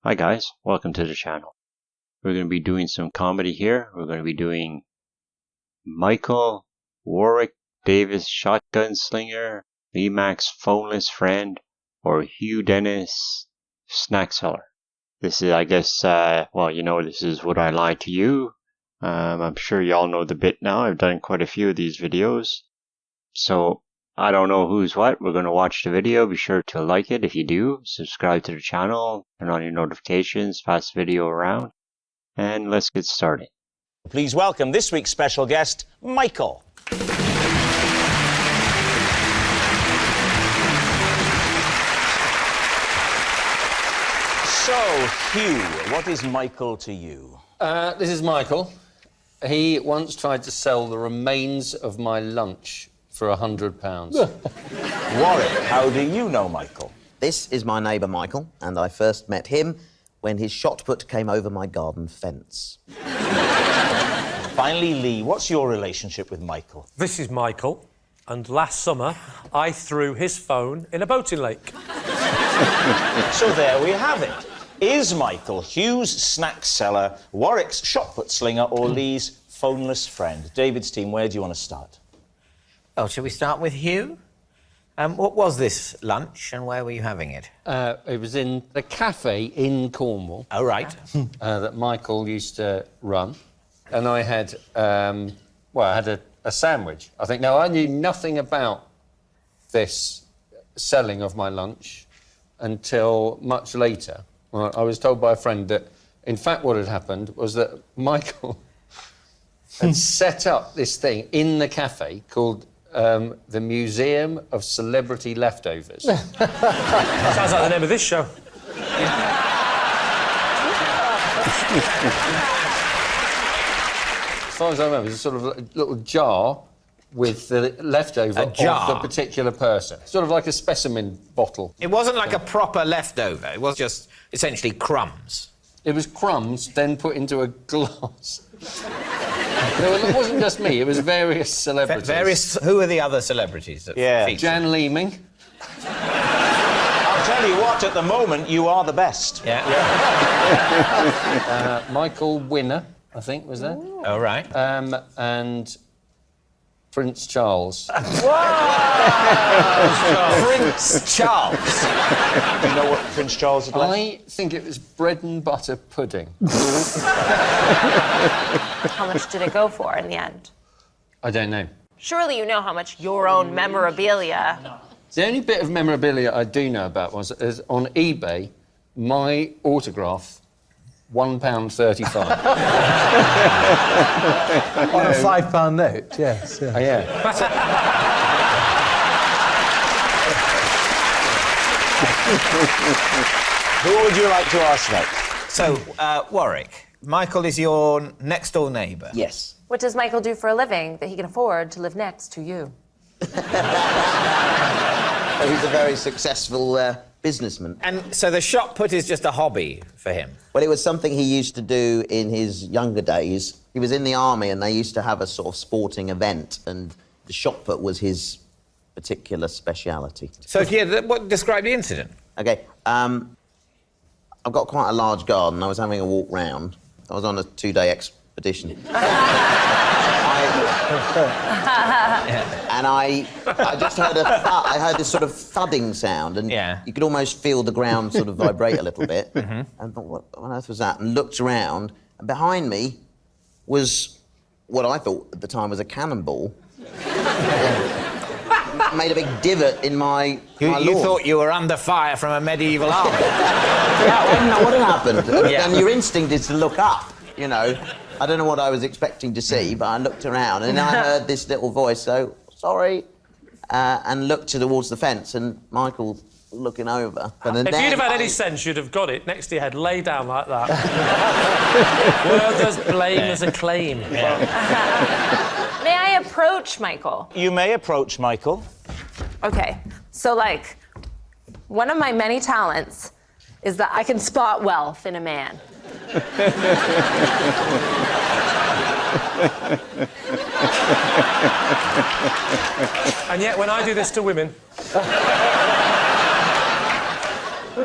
Hi guys, welcome to the channel. We're going to be doing some comedy here. We're going to be doing Michael, Warwick, Davis, shotgun slinger, Mack's phoneless friend, or Hugh Dennis, snack seller. This is, I guess, this is Would I Lie to You? I'm sure y'all know the bit now. I've done quite a few of these videos. So, I don't know who's what. We're going to watch the video. Be sure to like it if you do. Subscribe to the channel. Turn on your notifications. Pass the video around. And let's get started. Please welcome this week's special guest, Michael. So, Hugh, what is Michael to you? This is Michael. He once tried to sell the remains of my lunch for £100. Warwick, how do you know Michael? This is my neighbour Michael, and I first met him when his shot put came over my garden fence. Finally, Lee, what's your relationship with Michael? This is Michael, and last summer I threw his phone in a boating lake. So there we have it. Is Michael Hugh's snack seller, Warwick's shot put slinger, or Lee's phoneless friend? David's team, where do you want to start? Oh, shall we start with Hugh? What was this lunch and where were you having it? It was in the cafe in Cornwall. Oh, right. That Michael used to run. And I had, I had a sandwich, I think. Now, I knew nothing about this selling of my lunch until much later. I was told by a friend that, in fact, what had happened was that Michael had set up this thing in the cafe called the Museum of Celebrity Leftovers. Sounds like the name of this show. As far as I remember, it was a sort of a little jar with the leftover of the particular person. Sort of like a specimen bottle. It wasn't like a proper leftover. It was just essentially crumbs. It was crumbs, then put into a glass. It wasn't just me, it was various celebrities. Who are the other celebrities that featured? Jan Leeming. I'll tell you what, at the moment, you are the best. Yeah. Michael Winner, I think, was there. Oh, right. And Prince Charles. Prince Charles. Do you know what Prince Charles had left? I think it was bread and butter pudding. How much did it go for in the end? I don't know. Surely you know how much your own memorabilia... The only bit of memorabilia I do know about is on eBay, my autograph, £1.35. On a £5 note, yes. Oh, yeah. Who would you like to ask next? So, Warwick, Michael is your next-door neighbour. Yes. What does Michael do for a living that he can afford to live next to you? So he's a very successful businessman. And so the shot put is just a hobby for him? Well, it was something he used to do in his younger days. He was in the army and they used to have a sort of sporting event, and the shot put was his particular speciality. So, describe the incident. OK, I've got quite a large garden. I was having a walk round. I was on a 2-day expedition. And I just heard I heard this sort of thudding sound, and you could almost feel the ground sort of vibrate a little bit. And I thought, what on earth was that? And looked around, and behind me was what I thought at the time was a cannonball. Made a big divot in my lawn. You thought you were under fire from a medieval army? Yeah, I didn't know what had happened. And your instinct is to look up, you know. I don't know what I was expecting to see, but I looked around and I heard this little voice, so, sorry, and looked towards the fence, and Michael looking over. If you'd have had any sense, you'd have got it next to your head, lay down like that. Word as blame as a claim. May I approach Michael? You may approach Michael. Okay, so, one of my many talents is that I can spot wealth in a man. And yet, when I do this to women...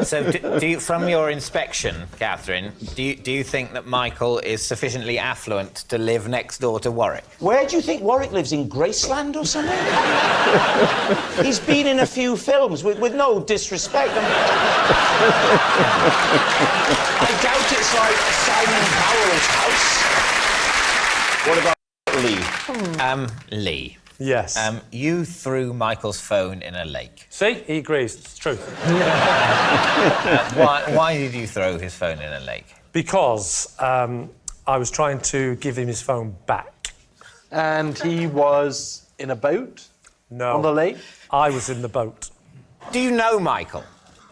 So, do you, from your inspection, Catherine, do you think that Michael is sufficiently affluent to live next door to Warwick? Where do you think Warwick lives? In Graceland or something? He's been in a few films, with no disrespect. I doubt it's like Simon Cowell's house. What about Lee? Lee. Yes. You threw Michael's phone in a lake. See? He agrees. It's true. Why did you throw his phone in a lake? Because I was trying to give him his phone back. And he was in a boat No. on the lake? I was in the boat. Do you know Michael?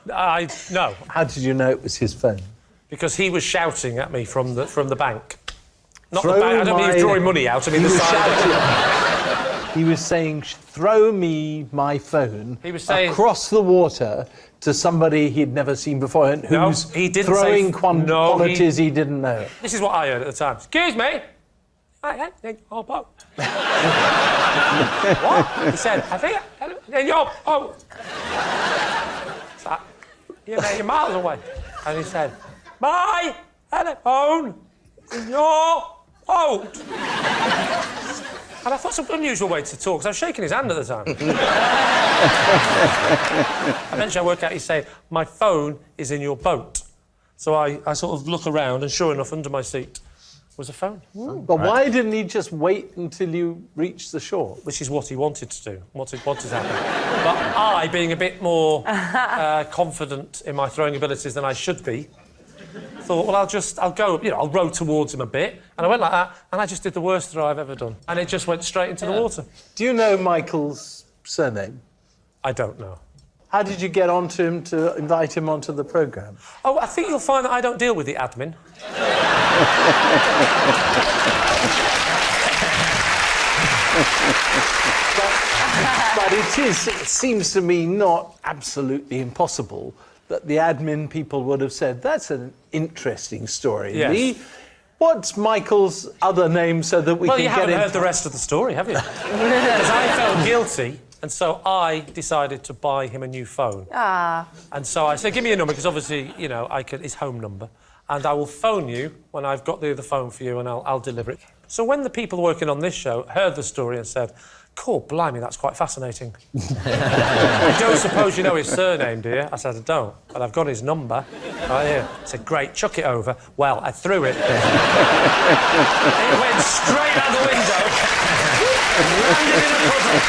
No. How did you know it was his phone? Because he was shouting at me from the bank. Not Throw the bank. I don't mean he was my- drawing money out. I mean He the was side. shouting. He was saying, throw me my phone He was saying- across the water to somebody he'd never seen before and No, who's he didn't throwing say- No, quantities he didn't know. This is what I heard at the time. Excuse me. I think your boat. What? He said, I think in your boat. It's like, you're miles away. And he said, my telephone in your boat. And I thought it's an unusual way to talk, because I was shaking his hand at the time. Eventually I work out he's saying, my phone is in your boat. So I sort of look around, and sure enough, under my seat was a phone. But why didn't he just wait until you reached the shore? Which is what he wanted to do, what had happened. But I, being a bit more confident in my throwing abilities than I should be, thought, well, I'll go, I'll row towards him a bit. And I went like that, and I just did the worst throw I've ever done. And it just went straight into the water. Do you know Michael's surname? I don't know. How did you get onto him to invite him onto the programme? Oh, I think you'll find that I don't deal with the admin. But it seems to me not absolutely impossible that the admin people would have said, that's an interesting story, Yes. Lee. What's Michael's other name so that we Well, can you get haven't him... heard the rest of the story, have you? Because I felt guilty, and so I decided to buy him a new phone. And so I said, give me a number, because obviously, his home number, and I will phone you when I've got the other phone for you, and I'll deliver it. So when the people working on this show heard the story and said, cool, blimey, that's quite fascinating. You don't suppose you know his surname, do you? I said, I don't, but I've got his number right here. I said, great, chuck it over. Well, I threw it. It went straight out the window, landed in a puddle.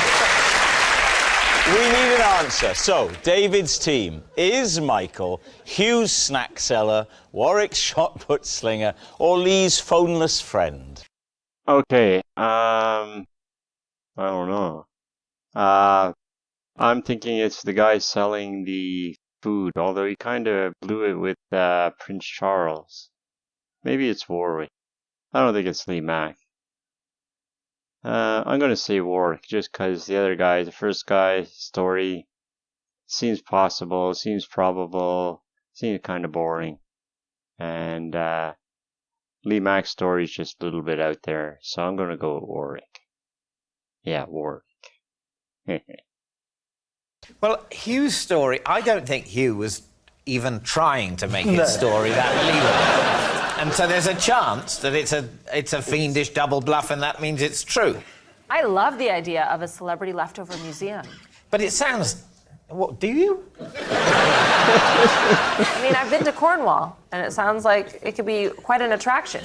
We need an answer. So, David's team, is Michael Hugh's snack seller, Warwick's shot put slinger, or Lee's phoneless friend? Okay, I don't know. I'm thinking it's the guy selling the food, although he kind of blew it with Prince Charles. Maybe it's Warwick. I don't think it's Lee Mack. I'm going to say Warwick, just because the first guy story, seems possible, seems probable, seems kind of boring. And Lee Mack's story is just a little bit out there, so I'm going to go with Warwick. Yeah, Warwick. Well, Hugh's story, I don't think Hugh was even trying to make his story that believable. And so there's a chance that it's a fiendish double bluff, and that means it's true. I love the idea of a celebrity leftover museum. But it sounds... What, do you? I mean, I've been to Cornwall, and it sounds like it could be quite an attraction.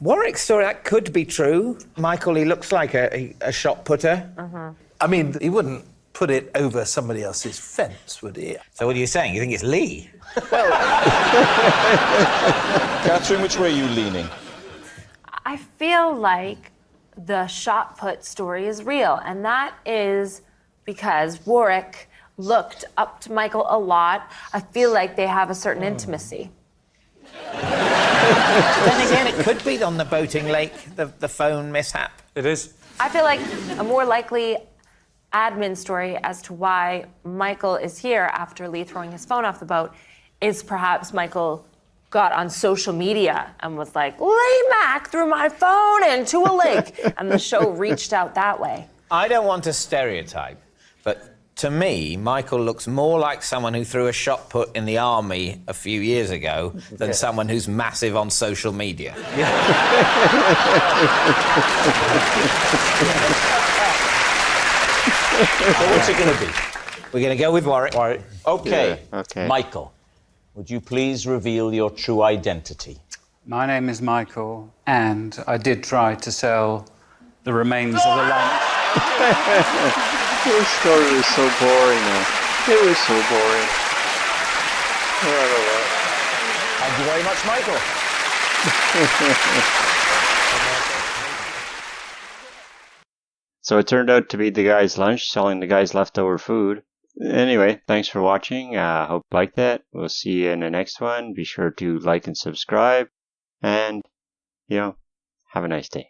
Warwick's story, that could be true. Michael, he looks like a shot putter. I mean, he wouldn't put it over somebody else's fence, would he? So what are you saying? You think it's Lee? Catherine, which way are you leaning? I feel like the shot put story is real, and that is because Warwick looked up to Michael a lot. I feel like they have a certain intimacy. Then again, it could be on the boating lake, the phone mishap. It is. I feel like a more likely admin story as to why Michael is here after Lee throwing his phone off the boat is perhaps Michael got on social media and was like, Lee Mack threw my phone into a lake. And the show reached out that way. I don't want to stereotype, but to me, Michael looks more like someone who threw a shot put in the army a few years ago than someone who's massive on social media. So what's it going to be? We're going to go with Warwick. Okay. Yeah, okay. Michael, would you please reveal your true identity? My name is Michael, and I did try to sell the remains of the lunch. Your story was so boring. It was so boring. Thank you very much, Michael. So it turned out to be the guy's lunch, selling the guy's leftover food. Anyway, thanks for watching. Hope you liked that. We'll see you in the next one. Be sure to like and subscribe. And, have a nice day.